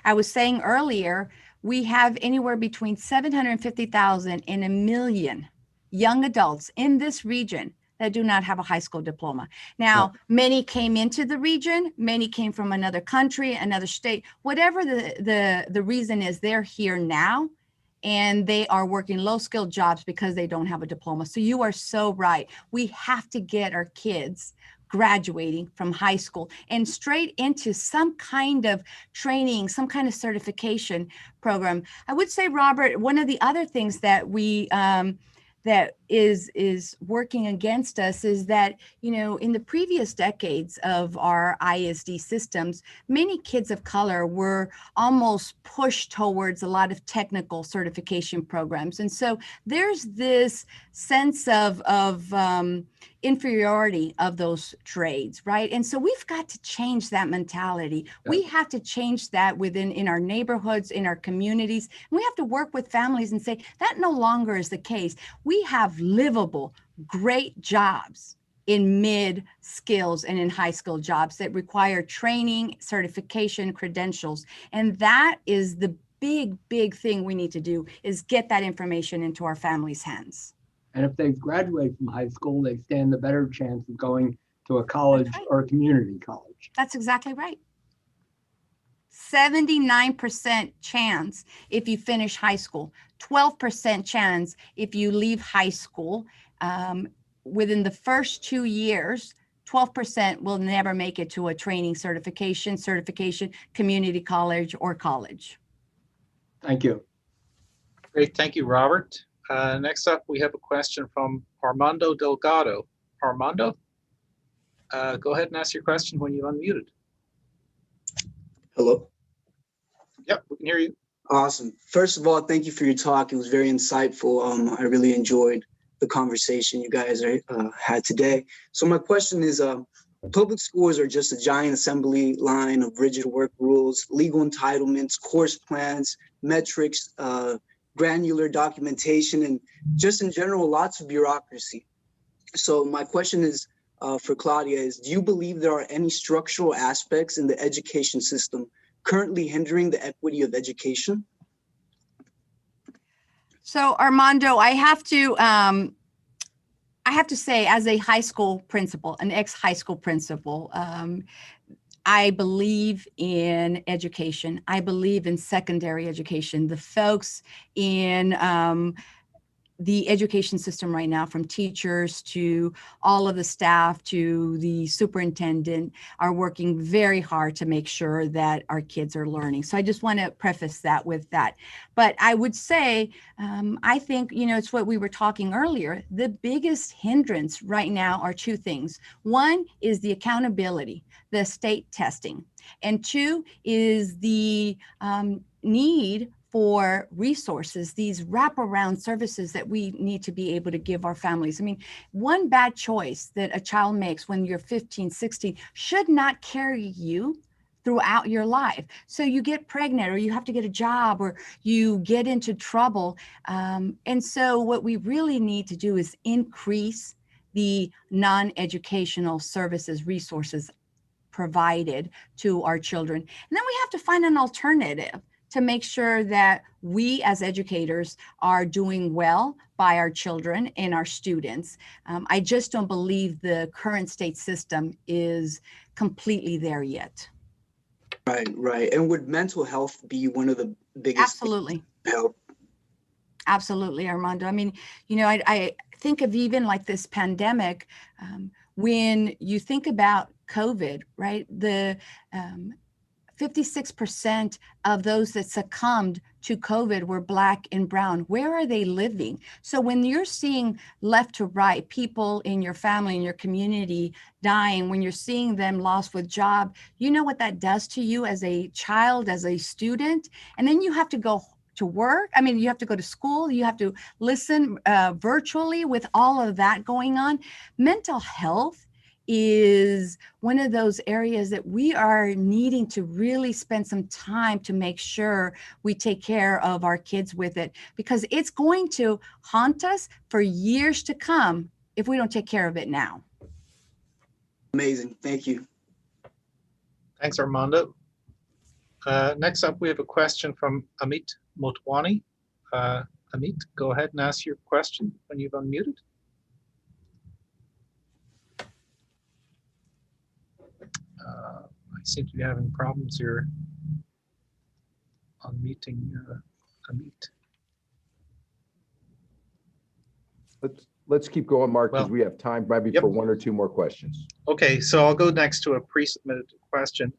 Speaker 3: I was saying earlier, we have anywhere between 750,000 and 1 million young adults in this region that do not have a high school diploma. Now, many came into the region, many came from another country, another state, whatever the reason is, they're here now, and they are working low-skilled jobs because they don't have a diploma. So you are so right. We have to get our kids graduating from high school and straight into some kind of training, some kind of certification program. I would say, Robert, one of the other things that we that is working against us is that, in the previous decades of our ISD systems, many kids of color were almost pushed towards a lot of technical certification programs. And so there's this sense of inferiority of those trades, right? And so we've got to change that mentality. We have to change that in our neighborhoods, in our communities. And we have to work with families and say that no longer is the case. We have livable, great jobs in mid skills and in high school jobs that require training, certification, credentials. And that is the big thing we need to do, is get that information into our families' hands.
Speaker 8: And if they graduate from high school, they stand a better chance of going to a college or a community college.
Speaker 3: That's exactly right. 79% chance if you finish high school, 12% chance if you leave high school. Within the first 2 years, 12% will never make it to a training certification, community college, or college.
Speaker 8: Thank you.
Speaker 1: Great, thank you, Robert. Next up, we have a question from Armando Delgado. Armando, go ahead and ask your question when you're unmuted.
Speaker 9: Hello.
Speaker 1: Yep, we can hear you.
Speaker 9: Awesome. First of all, thank you for your talk. It was very insightful. I really enjoyed the conversation you guys had today. So my question is, public schools are just a giant assembly line of rigid work rules, legal entitlements, course plans, metrics, granular documentation, and just in general, lots of bureaucracy. So my question is for Claudia is, do you believe there are any structural aspects in the education system currently hindering the equity of education?
Speaker 3: So Armando, I have to say, as a high school principal, an ex-high school principal, I believe in education. I believe in secondary education. The folks in the education system right now, from teachers to all of the staff to the superintendent, are working very hard to make sure that our kids are learning. So I just want to preface that with that. But I would say, I think, it's what we were talking earlier. The biggest hindrance right now are two things. One is the accountability, the state testing. And two is the need for resources, these wraparound services that we need to be able to give our families. I mean, one bad choice that a child makes when you're 15, 16 should not carry you throughout your life. So you get pregnant, or you have to get a job, or you get into trouble. And so what we really need to do is increase the non-educational services, resources provided to our children. And then we have to find an alternative to make sure that we as educators are doing well by our children and our students. I just don't believe the current state system is completely there yet.
Speaker 9: Right. And would mental health be one of the biggest?
Speaker 3: Absolutely.
Speaker 9: Help?
Speaker 3: Absolutely, Armando. I mean, I think of even like this pandemic, when you think about COVID, right? The 56% of those that succumbed to COVID were Black and brown. Where are they living? So when you're seeing left to right, people in your family, in your community dying, when you're seeing them lost with job, you know what that does to you as a child, as a student. And then you have to go to work. I mean, you have to go to school. You have to listen virtually with all of that going on. Mental health is one of those areas that we are needing to really spend some time to make sure we take care of our kids with it, because it's going to haunt us for years to come if we don't take care of it now.
Speaker 9: Amazing. Thank you.
Speaker 1: Thanks, Armando. Next up, we have a question from Amit Motwani. Amit, go ahead and ask your question when you've unmuted. I seem to be having problems here unmuting Amit.
Speaker 2: Let's keep going, Mark, because
Speaker 1: Well,
Speaker 2: we have time maybe
Speaker 1: yep.
Speaker 2: for one or two more questions.
Speaker 1: Okay, so I'll go next to a pre-submitted question.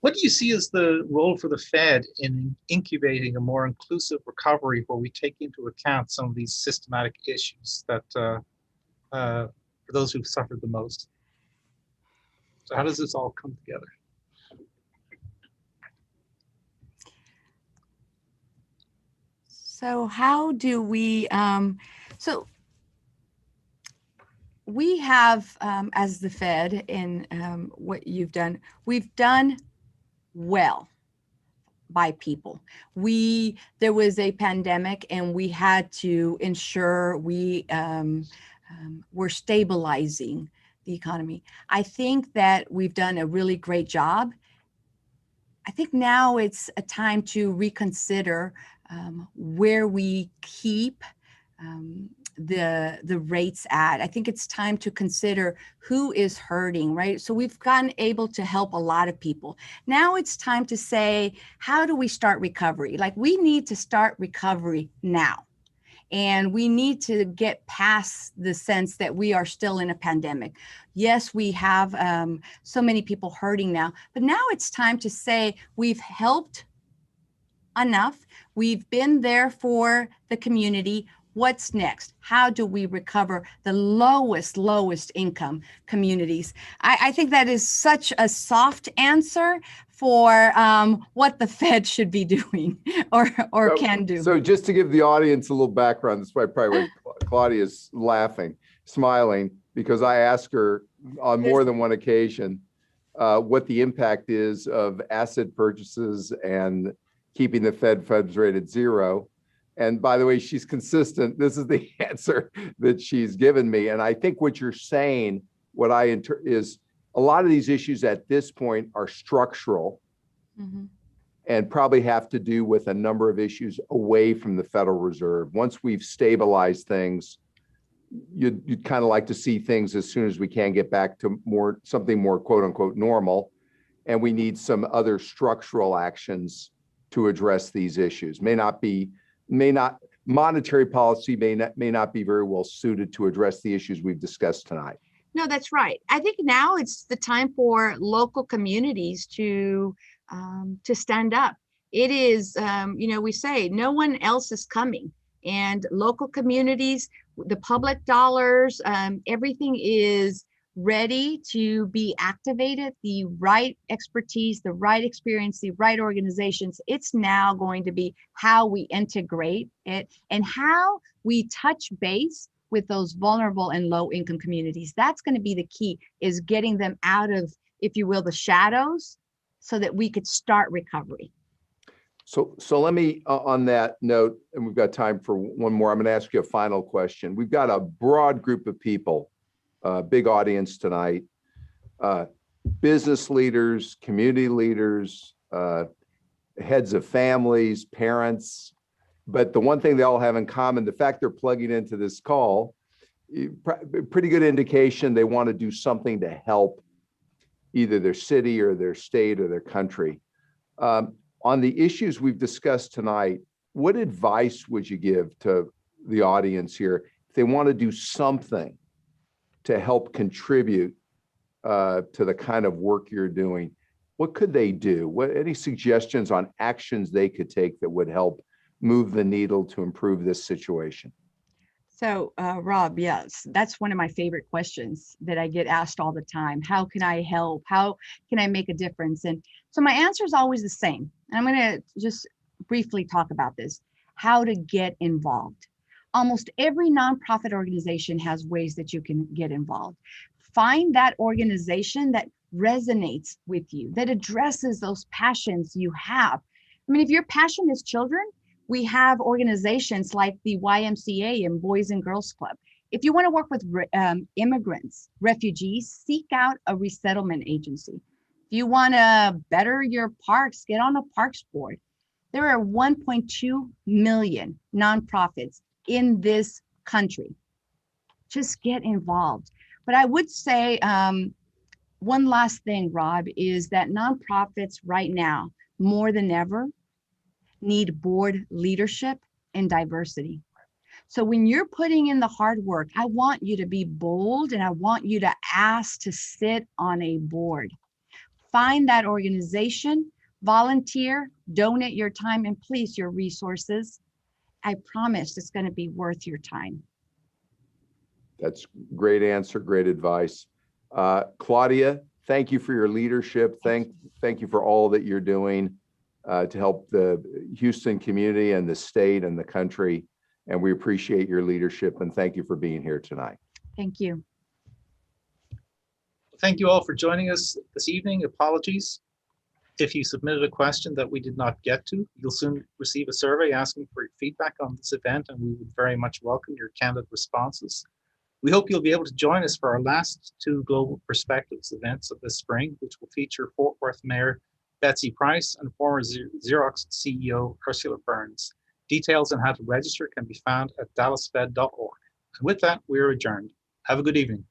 Speaker 1: What do you see as the role for the Fed in incubating a more inclusive recovery where we take into account some of these systematic issues that for those who've suffered the most? So how does this all come together?
Speaker 3: So how do we, so we have, as the Fed, in what you've done, we've done well by people. There was a pandemic and we had to ensure we were stabilizing the economy. I think that we've done a really great job. I think now it's a time to reconsider where we keep the rates at. I think it's time to consider who is hurting, right? So we've gotten able to help a lot of people. Now it's time to say, how do we start recovery? Like, we need to start recovery now. And we need to get past the sense that we are still in a pandemic. Yes, we have so many people hurting now, but now it's time to say we've helped enough. We've been there for the community. What's next? How do we recover the lowest income communities? I think that is such a soft answer for what the Fed should be doing or can do.
Speaker 2: So just to give the audience a little background, that's why probably Claudia's laughing, smiling, because I asked her on more than one occasion what the impact is of asset purchases and keeping the Fed funds rate at zero. And by the way, she's consistent. This is the answer that she's given me. And I think what you're saying, is a lot of these issues at this point are structural and probably have to do with a number of issues away from the Federal Reserve. Once we've stabilized things, you'd kind of like to see things as soon as we can get back to something more quote unquote normal. And we need some other structural actions to address these issues. Monetary policy may not be very well suited to address the issues we've discussed tonight.
Speaker 3: No, that's right. I think now it's the time for local communities to stand up. It is, we say no one else is coming, and local communities, the public dollars, everything is ready to be activated, the right expertise, the right experience, the right organizations. It's now going to be how we integrate it and how we touch base with those vulnerable and low income communities. That's going to be the key, is getting them out of, if you will, the shadows, so that we could start recovery.
Speaker 2: So let me, on that note, and we've got time for one more, I'm going to ask you a final question. We've got a broad group of people, big audience tonight, business leaders, community leaders, heads of families, parents. But the one thing they all have in common, the fact they're plugging into this call, pretty good indication they want to do something to help either their city or their state or their country. On the issues we've discussed tonight, what advice would you give to the audience here if they want to do something to help contribute to the kind of work you're doing? What could they do? Any suggestions on actions they could take that would help move the needle to improve this situation?
Speaker 3: So, Rob, yes, that's one of my favorite questions that I get asked all the time. How can I help? How can I make a difference? And so my answer is always the same. And I'm going to just briefly talk about this, how to get involved. Almost every nonprofit organization has ways that you can get involved. Find that organization that resonates with you, that addresses those passions you have. I mean, if your passion is children, we have organizations like the YMCA and Boys and Girls Club. If you want to work with immigrants, refugees, seek out a resettlement agency. If you want to better your parks, get on a parks board. There are 1.2 million nonprofits in this country. Just get involved. But I would say one last thing, Rob, is that nonprofits right now, more than ever, need board leadership and diversity. So when you're putting in the hard work, I want you to be bold and I want you to ask to sit on a board. Find that organization, volunteer, donate your time, and please your resources. I promise it's going to be worth your time.
Speaker 2: That's great answer, great advice. Claudia, thank you for your leadership. Thank you for all that you're doing to help the Houston community and the state and the country. And we appreciate your leadership, and thank you for being here tonight.
Speaker 3: Thank you.
Speaker 1: Thank you all for joining us this evening. Apologies if you submitted a question that we did not get to. You'll soon receive a survey asking for your feedback on this event, and we would very much welcome your candid responses. We hope you'll be able to join us for our last two Global Perspectives events of this spring, which will feature Fort Worth Mayor Betsy Price and former Xerox CEO Ursula Burns. Details on how to register can be found at dallasfed.org. And with that, we are adjourned. Have a good evening.